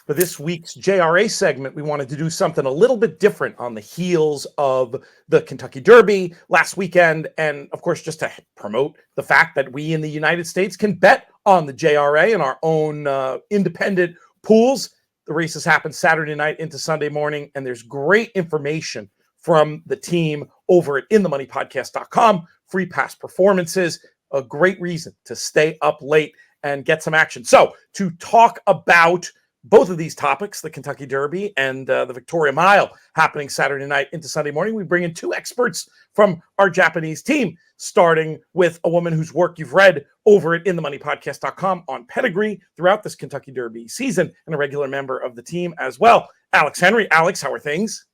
For this week's JRA segment, we wanted to do something a little bit different on the heels of the Kentucky Derby last weekend. And of course, just to promote the fact that we in the United States can bet on the JRA in our own independent pools. The races happen Saturday night into Sunday morning, and there's great information from the team over at inthemoneypodcast.com. Free pass performances, a great reason to stay up late and get some action. So to talk about both of these topics, the Kentucky Derby and the Victoria Mile happening Saturday night into Sunday morning, we bring in two experts from our Japanese team, starting with a woman whose work you've read over at inthemoneypodcast.com on pedigree throughout this Kentucky Derby season, and a regular member of the team as well, Alex Henry. Alex, how are things?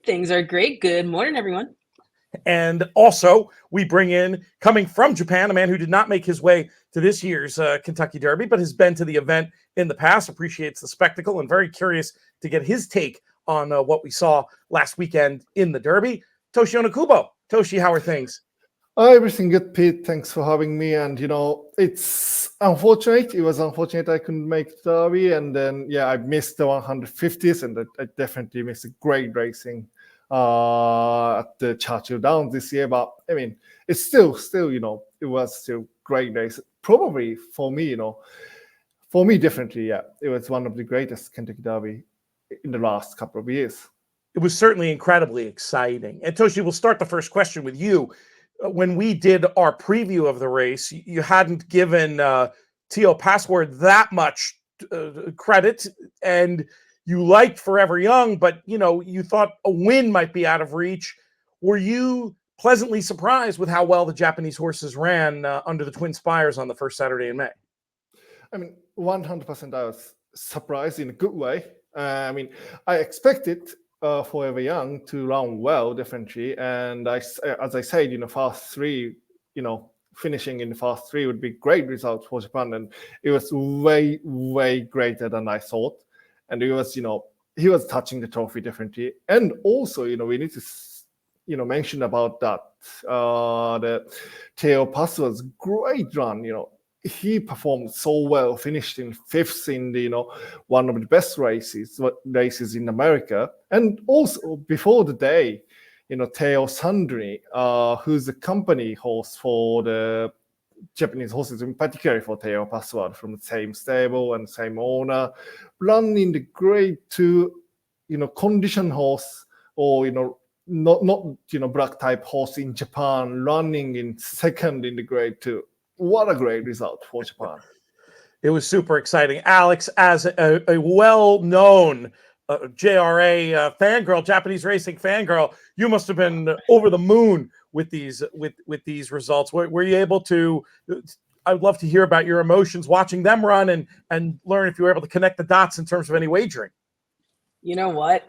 Things are great. Good morning, everyone. And also, we bring in, coming from Japan, a man who did not make his way to this year's Kentucky Derby, but has been to the event in the past, appreciates the spectacle, and very curious to get his take on what we saw last weekend in the Derby. Toshi Onikubo. Toshi, how are things? Everything good, Pete. Thanks for having me. And, it's unfortunate. It was unfortunate I couldn't make the Derby. And then, I missed the 150s, and I definitely missed a great racing at the Churchill Downs this year. But, it's still, it was still great race. Probably for me, definitely, it was one of the greatest Kentucky Derby in the last couple of years. It was certainly incredibly exciting. And Toshi, we'll start the first question with you. When we did our preview of the race, you hadn't given Teo Password that much credit, and you liked Forever Young, but you thought a win might be out of reach. Were you pleasantly surprised with how well the Japanese horses ran under the Twin Spires on the first Saturday in May? 100% I was surprised in a good way. I expected Forever Young to run well, definitely. And as I said, fast three, finishing in the fast three would be great result for Japan. And it was way, way greater than I thought. And it was, he was touching the trophy definitely. And also, we need to, mention about that. The Teo Password's great run, he performed so well, finished in fifth in the, one of the best races in America. And also before the day, Teo Sandri, who's the company horse for the Japanese horses, in particular for Teo Password, from the same stable and same owner, running the grade 2, condition horse, or, not black type horse in Japan, running in second in the grade 2. What a great result for Japan. It was super exciting. Alex, as a well-known JRA fangirl, Japanese racing fangirl, you must have been over the moon with these results. Were you able to? I'd love to hear about your emotions watching them run and learn if you were able to connect the dots in terms of any wagering. You know what?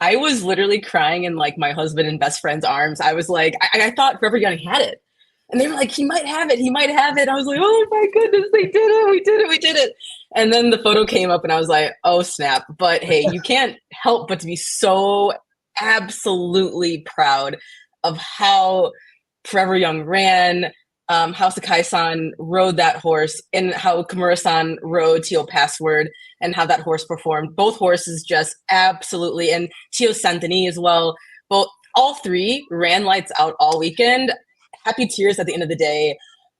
I was literally crying in my husband and best friend's arms. I was like, I thought Forever Young had it. And they were like, he might have it. He might have it. I was like, oh my goodness, they did it. We did it. And then the photo came up and I was like, oh snap. But hey, you can't help but to be so absolutely proud of how Forever Young ran, how Sakai-san rode that horse, and how Kimura-san rode Teo Password, and how that horse performed. Both horses just absolutely, and Teo Santini as well. All three ran lights out all weekend. Happy tears at the end of the day.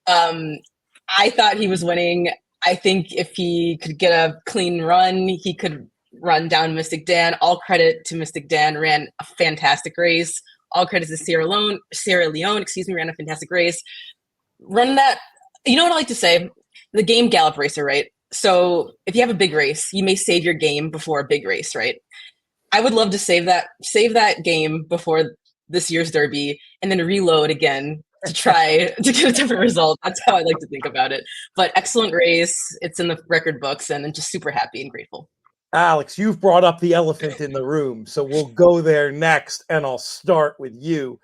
I thought he was winning. I think if he could get a clean run, he could run down Mystic Dan. All credit to Mystic Dan, ran a fantastic race. All credit to Sierra Leone, ran a fantastic race. Run that, you know what I like to say? The game gallop racer, right? So if you have a big race, you may save your game before a big race, right? I would love to save that game before this year's Derby and then reload again to try to get a different result. That's how I like to think about it. But excellent race. It's in the record books, and I'm just super happy and grateful. Alex, you've brought up the elephant in the room, so we'll go there next, and I'll start with you.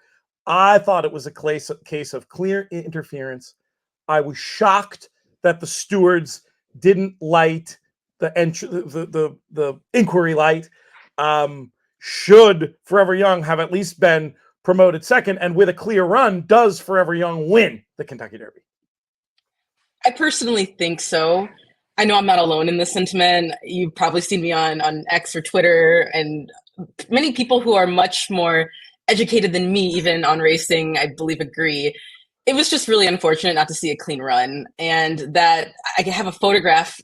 I thought it was a case of clear interference. I was shocked that the stewards didn't light the inquiry light. Should Forever Young have at least been promoted second, and with a clear run, does Forever Young win the Kentucky Derby? I personally think so. I know I'm not alone in this sentiment. You've probably seen me on X or Twitter, and many people who are much more educated than me, even on racing, I believe, agree. It was just really unfortunate not to see a clean run, and that I have a photograph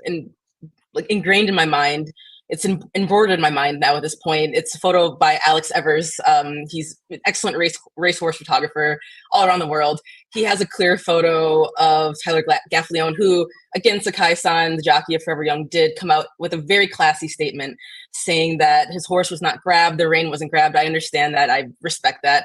ingrained in my mind. It's embroidered in my mind now at this point. It's a photo by Alex Evers. He's an excellent racehorse photographer all around the world. He has a clear photo of Tyler Gaffalione, who, against Sakai-san, the jockey of Forever Young, did come out with a very classy statement saying that his horse was not grabbed, the rein wasn't grabbed. I understand that. I respect that.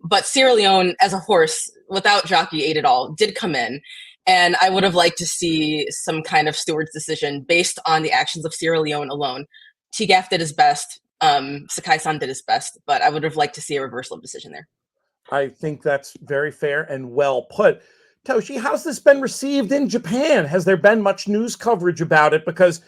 But Sierra Leone, as a horse, without jockey aid at all, did come in. And I would have liked to see some kind of steward's decision based on the actions of Sierra Leone alone. T-Gaff did his best. Sakai-san did his best, but I would have liked to see a reversal of decision there. I think that's very fair and well put. Toshi, how's this been received in Japan? Has there been much news coverage about it? Because,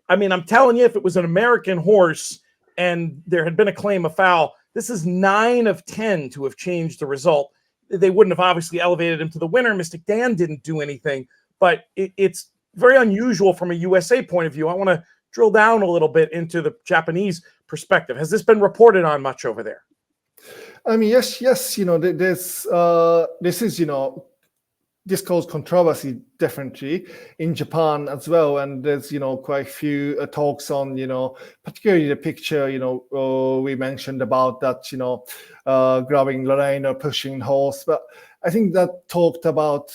I mean, I'm telling you, if it was an American horse and there had been a claim of foul, this is 9 of 10 to have changed the result. They wouldn't have obviously elevated him to the winner. Mystic Dan didn't do anything, but it's very unusual from a USA point of view. I want to drill down a little bit into the Japanese perspective. Has this been reported on much over there? I mean, yes, this is, this caused controversy definitely in Japan as well. And there's, quite a few talks on, particularly the picture, we mentioned about that, grabbing Lorraine or pushing horse. But I think that talked about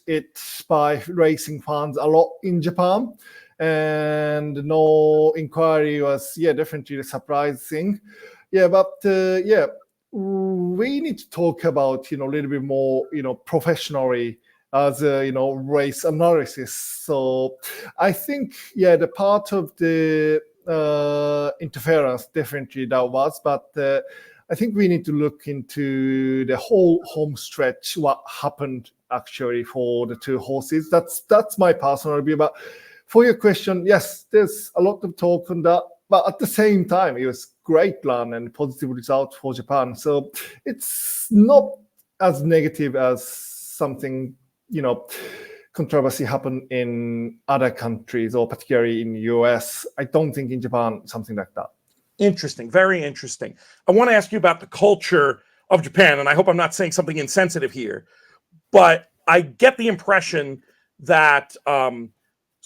it by racing fans a lot in Japan. And no inquiry was, definitely a surprising. We need to talk about, a little bit more, professionally as a, race analysis. So I think, the part of the interference definitely that was, but I think we need to look into the whole home stretch, what happened actually for the two horses. That's my personal view. But for your question, yes, there's a lot of talk on that. But at the same time, it was great run and positive result for Japan. So it's not as negative as something, controversy happened in other countries or particularly in the US. I don't think in Japan, something like that. Interesting. Very interesting. I want to ask you about the culture of Japan, and I hope I'm not saying something insensitive here, but I get the impression that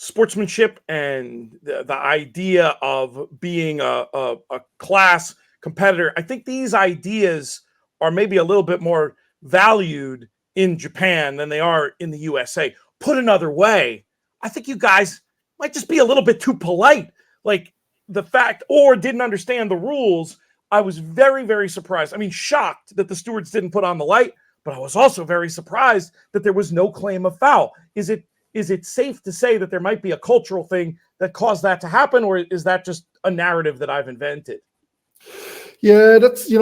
sportsmanship and the idea of being a class competitor, I think these ideas are maybe a little bit more valued in Japan than they are in the USA. Put another way, I think you guys might just be a little bit too polite. Like the fact, or didn't understand the rules. I was very, very surprised. I mean, shocked that the stewards didn't put on the light, but I was also very surprised that there was no claim of foul. Is it safe to say that there might be a cultural thing that caused that to happen, or is that just a narrative that I've invented? Yeah, that's,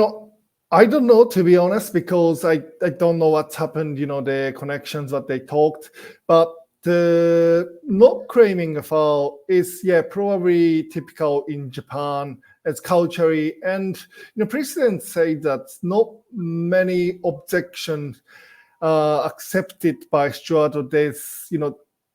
I don't know, to be honest, because I don't know what's happened, the connections that they talked, but not claiming a foul is, probably typical in Japan as culturally, and, President said that not many objections accepted by Stewart, or there's,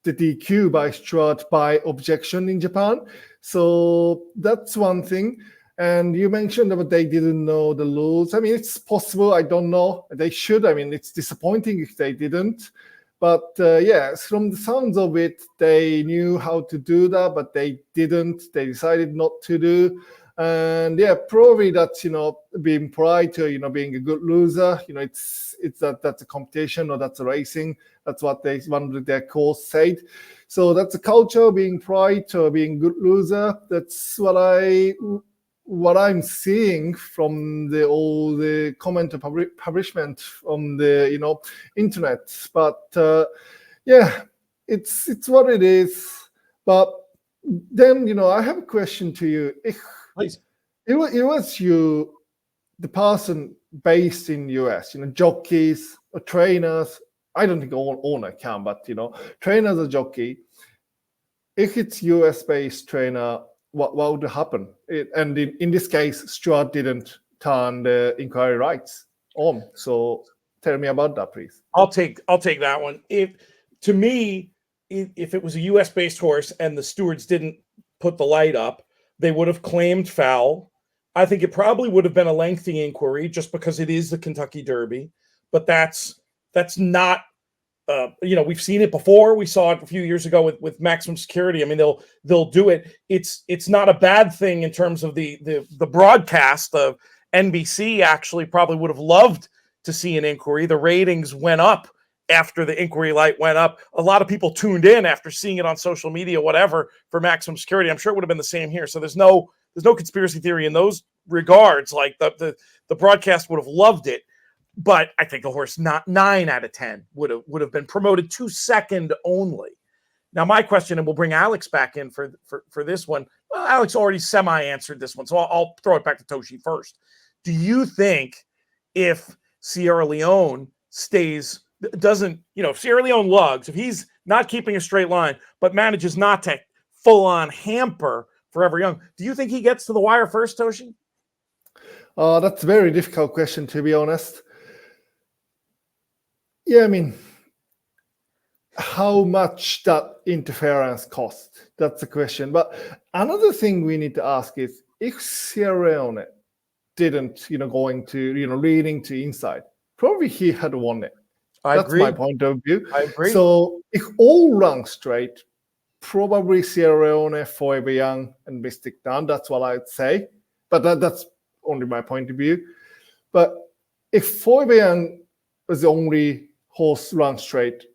the DQ by Stewart by objection in Japan. So that's one thing. And you mentioned that they didn't know the rules. I mean, it's possible. I don't know. They should. I mean, it's disappointing if they didn't. But from the sounds of it, they knew how to do that, but they didn't. They decided not to do. And probably that's, being polite or, being a good loser. It's that's a competition or that's a racing. That's what one of their course said. So that's a culture, being polite or being good loser. That's what I'm seeing from all the comment and publishment on the internet. But it's what it is. But then I have a question to you. Please. It was you, the person based in US, jockeys or trainers. I don't think all owner can, but trainers or jockey. If it's US based trainer, what would happen? And in this case, Stewart didn't turn the inquiry rights on. So tell me about that, please. I'll take that one. To me, if it was a US based horse and the stewards didn't put the light up, they would have claimed foul. I think it probably would have been a lengthy inquiry just because it is the Kentucky Derby, but that's not. We've seen it before. We saw it a few years ago with maximum security. I mean, they'll do it. It's not a bad thing in terms of the broadcast. Of NBC actually probably would have loved to see an inquiry. The ratings went up after the inquiry light went up. A lot of people tuned in after seeing it on social media, whatever, for maximum security. I'm sure it would have been the same here. So there's no conspiracy theory in those regards. Like the broadcast would have loved it. But I think the horse, not 9 out of 10, would have been promoted to second only. Now, my question, and we'll bring Alex back in for this one. Well, Alex already semi-answered this one, so I'll throw it back to Toshi first. Do you think if Sierra Leone if Sierra Leone lugs, if he's not keeping a straight line, but manages not to full-on hamper Forever Young, do you think he gets to the wire first, Toshi? That's a very difficult question, to be honest. Yeah, I mean, how much that interference cost? That's the question. But another thing we need to ask is, if Sierra Leone didn't, going to, leading to inside, probably he had won it. That's agree. My point of view. I agree. So if all run straight, probably Sierra Leone, Forever Young, and Mystic Dawn. That's what I'd say. But that's only my point of view. But if Forever Young was the only horse run straight,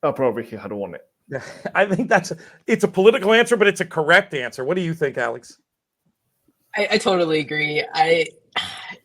probably he had won it. Yeah, I think it's a political answer, but it's a correct answer. What do you think, Alex? I totally agree.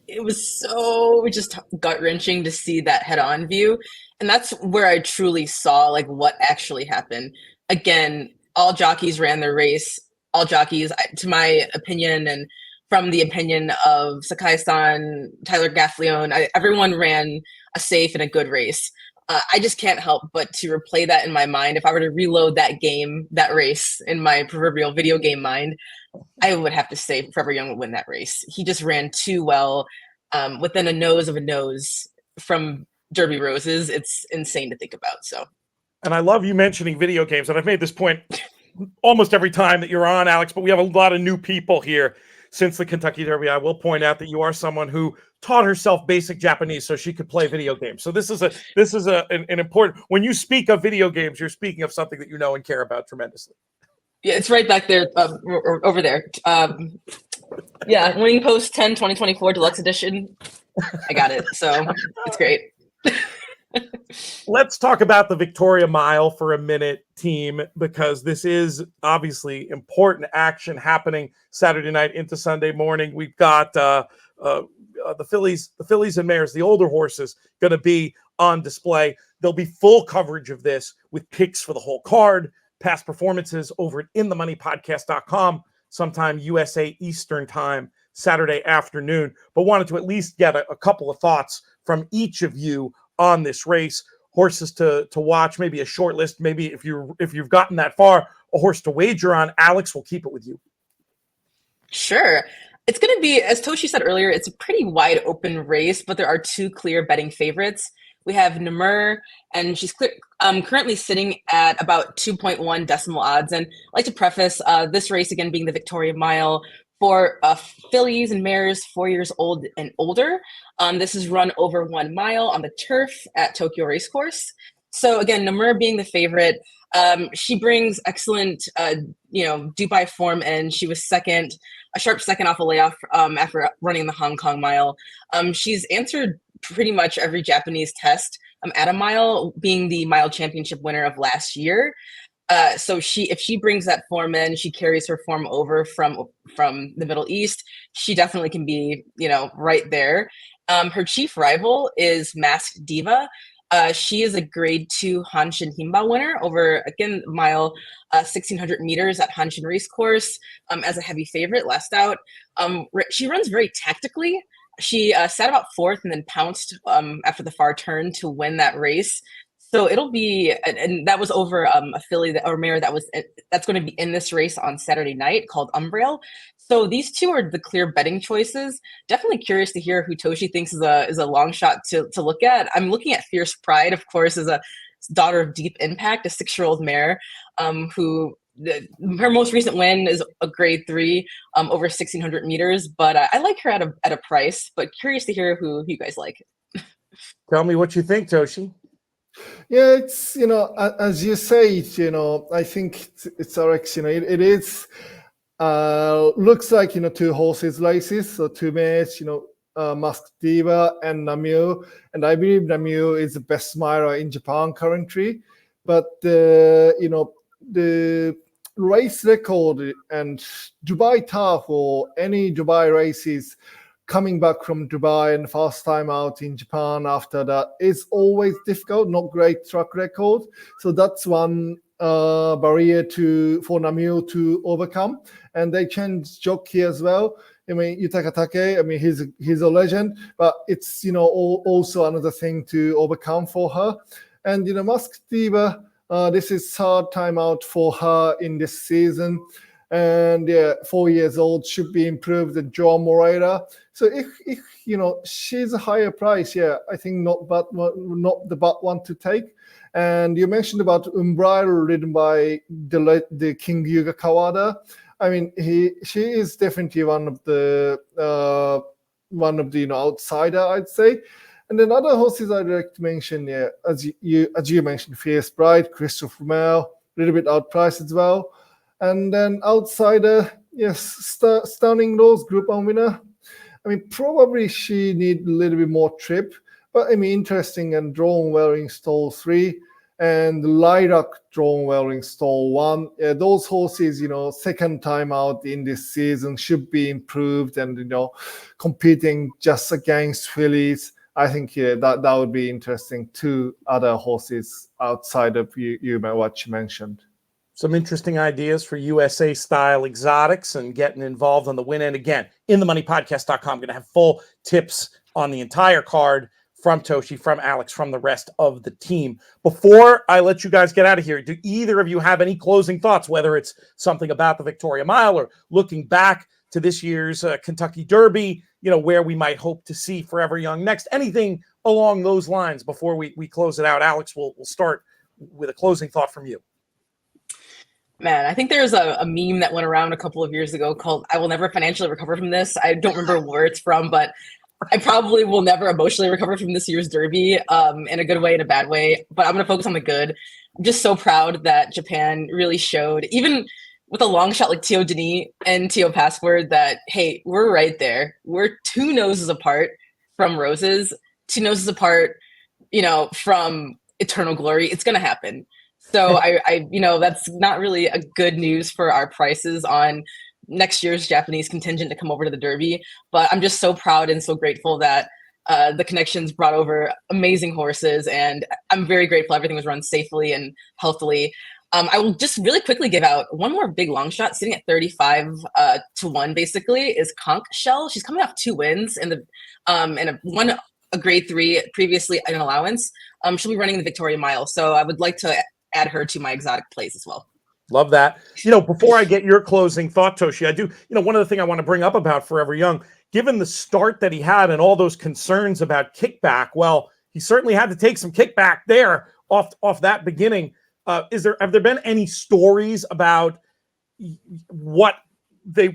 It was so just gut-wrenching to see that head-on view. And that's where I truly saw like what actually happened. Again, all jockeys ran their race. All jockeys, to my opinion, and from the opinion of Sakai-san, Tyler Gaffleone, everyone ran a safe and a good race. I just can't help but to replay that in my mind. If I were to reload that race in my proverbial video game mind, I would have to say Forever Young would win that race. He just ran too well, within a nose of a nose from Derby Roses. It's insane to think about. So, and I love you mentioning video games, and I've made this point almost every time that you're on, Alex, but we have a lot of new people here since the Kentucky Derby. I will point out that you are someone who taught herself basic Japanese so she could play video games. So this is an important, when you speak of video games, you're speaking of something that you know and care about tremendously. Yeah, it's right back there, or over there. Yeah, Winning Post 10 2024 Deluxe Edition. I got it. So it's great. Let's talk about the Victoria Mile for a minute, team, because this is obviously important action happening Saturday night into Sunday morning. We've got the fillies and mares, the older horses, going to be on display. There'll be full coverage of this with picks for the whole card, past performances over at inthemoneypodcast.com, sometime USA Eastern time, Saturday afternoon. But wanted to at least get a couple of thoughts from each of you on this race, horses to watch, maybe a short list, maybe if you've gotten that far, a horse to wager on. Alex, we'll keep it with you. Sure. It's going to be, as Toshi said earlier, it's a pretty wide open race, but there are two clear betting favorites. We have Namur, and she's currently sitting at about 2.1 decimal odds. And I'd like to preface this race, again, being the Victoria Mile, for fillies and mares 4 years old and older. This is run over 1 mile on the turf at Tokyo Racecourse. So again, Namur being the favorite, she brings excellent, Dubai form, and she was a sharp second off a layoff after running the Hong Kong Mile. She's answered pretty much every Japanese test at a mile, being the mile championship winner of last year. So if she brings that form in, she carries her form over from the Middle East, she definitely can be, right there. Her chief rival is Masked Diva. She is a grade 2 Hanshin Himba winner over, again, mile 1,600 meters at Hanshin Racecourse as a heavy favorite last out. She runs very tactically. She sat about 4th and then pounced after the far turn to win that race. So it'll be, and that was over a filly or mare that's going to be in this race on Saturday night called Umbrail. So these two are the clear betting choices. Definitely curious to hear who Toshi thinks is a long shot to look at. I'm looking at Fierce Pride, of course, as Daughter of Deep Impact, a 6-year-old mare, who her most recent win is a grade 3 over 1,600 meters. But I like her at a price. But curious to hear who you guys like. Tell me what you think, Toshi. Yeah, it's, as you say, I think it's RX, it is, looks like, 2 horses races, so 2 mares, Masked Diva and Namio. And I believe Namio is the best miler in Japan currently. But, the race record and Dubai Turf or any Dubai races coming back from Dubai and first time out in Japan after that is always difficult, not great track record. So that's one barrier for Namio to overcome. And they changed jockey as well. I mean, Yutaka Take, I mean, he's a legend, but it's, also another thing to overcome for her. And, Masked Diva, this is 3rd time out for her in this season. And 4 years old, should be improved than Joan Moreira. So if she's a higher price, I think not the bad one to take. And you mentioned about Umbrella ridden by the King Yuga Kawada. I mean, she is definitely one of the outsider, I'd say. And then other horses I'd like to mention, as you mentioned, Fierce Bride, Christopher Mel, a little bit outpriced as well. And then outsider, yes, Stunning Rose, Group 1 winner. I mean, probably she need a little bit more trip, but I mean, interesting, and drawn well in stall 3, and Lilac drawn well in stall 1. Those horses, 2nd time out in this season should be improved and, competing just against fillies. I think that would be interesting. 2 other horses outside of what you mentioned. Some interesting ideas for USA style exotics and getting involved on the win end. Again, inthemoneypodcast.com. Going to have full tips on the entire card from Toshi, from Alex, from the rest of the team. Before I let you guys get out of here, do either of you have any closing thoughts, whether it's something about the Victoria Mile or looking back to this year's Kentucky Derby, where we might hope to see Forever Young next? Anything along those lines before we close it out? Alex, we'll start with a closing thought from you. Man, I think there's a meme that went around a couple of years ago called "I will never financially recover from this." I don't remember where it's from, but I probably will never emotionally recover from this year's Derby, in a good way and a bad way. But I'm going to focus on the good. I'm just so proud that Japan really showed, even with a long shot like Tio Denis and Tio Password, that, hey, we're right there. We're 2 noses apart from Roses, 2 noses apart, from Eternal Glory. It's going to happen. So I that's not really a good news for our prices on next year's Japanese contingent to come over to the Derby. But I'm just so proud and so grateful that the connections brought over amazing horses, and I'm very grateful everything was run safely and healthily. I will just really quickly give out one more big long shot sitting at 35 to 1 basically is Conch Shell. She's coming off 2 wins in a grade 3 previously an allowance. She'll be running the Victoria Mile. So I would like to add her to my exotic plays as well. Love that. Before I get your closing thought, Toshi, I do, one of the things I want to bring up about Forever Young, given the start that he had and all those concerns about Kickback, well, he certainly had to take some kickback there off that beginning. Have there been any stories about what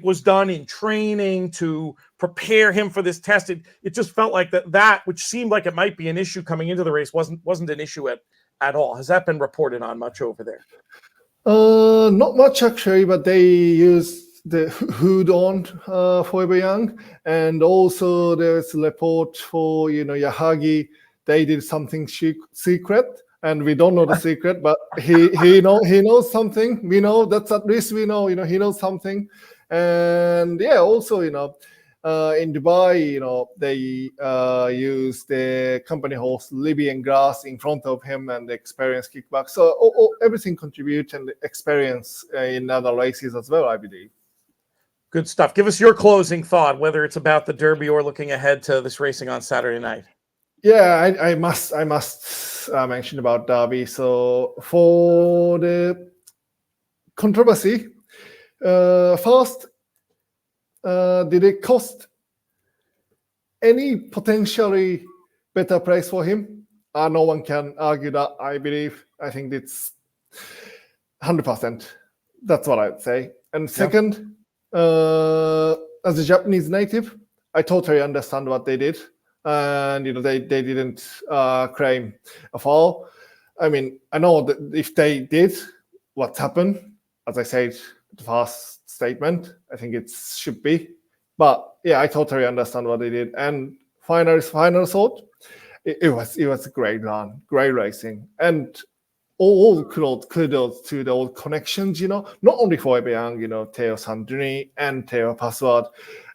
was done in training to prepare him for this test? It just felt like that, which seemed like it might be an issue coming into the race, wasn't an issue at all. Has that been reported on much over there? Not much actually, but they use the hood on Forever Young, and also there's a report for Yahagi. They did something secret, and we don't know the secret, but he knows something. We know that's at least we know. He knows something, and also in Dubai, they use the company horse Libyan Grass in front of him and the experience Kickback. So everything contributes, and the experience in other races as well, I believe. Good stuff. Give us your closing thought, whether it's about the Derby or looking ahead to this racing on Saturday night. Yeah, I must mention about Derby. So for the controversy, first, did it cost any potentially better price for him? No one can argue that, I believe. I think it's 100%. That's what I'd say. And second, as a Japanese native, I totally understand what they did. And they didn't claim a foul. I mean, I know that if they did, what happened, as I said, the first statement, I think it should be. But yeah, I totally understand what they did. And final thought, it was a great run, great racing, and all kudos to the old connections. Not only for Ebeang, Teo Sandrini and Teo Password.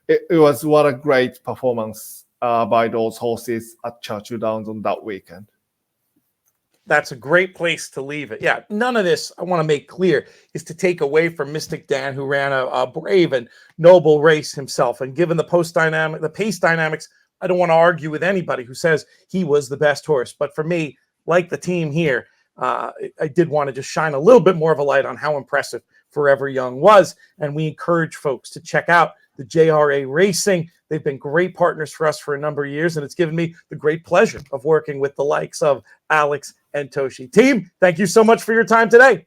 It was what a great performance by those horses at Churchill Downs on that weekend. That's a great place to leave it. Yeah, none of this, I want to make clear, is to take away from Mystic Dan, who ran a brave and noble race himself. And given the pace dynamics, I don't want to argue with anybody who says he was the best horse. But for me, like the team here, I did want to just shine a little bit more of a light on how impressive Forever Young was. And we encourage folks to check out the JRA Racing. They've been great partners for us for a number of years, and it's given me the great pleasure of working with the likes of Alex and Toshi. Team, thank you so much for your time today.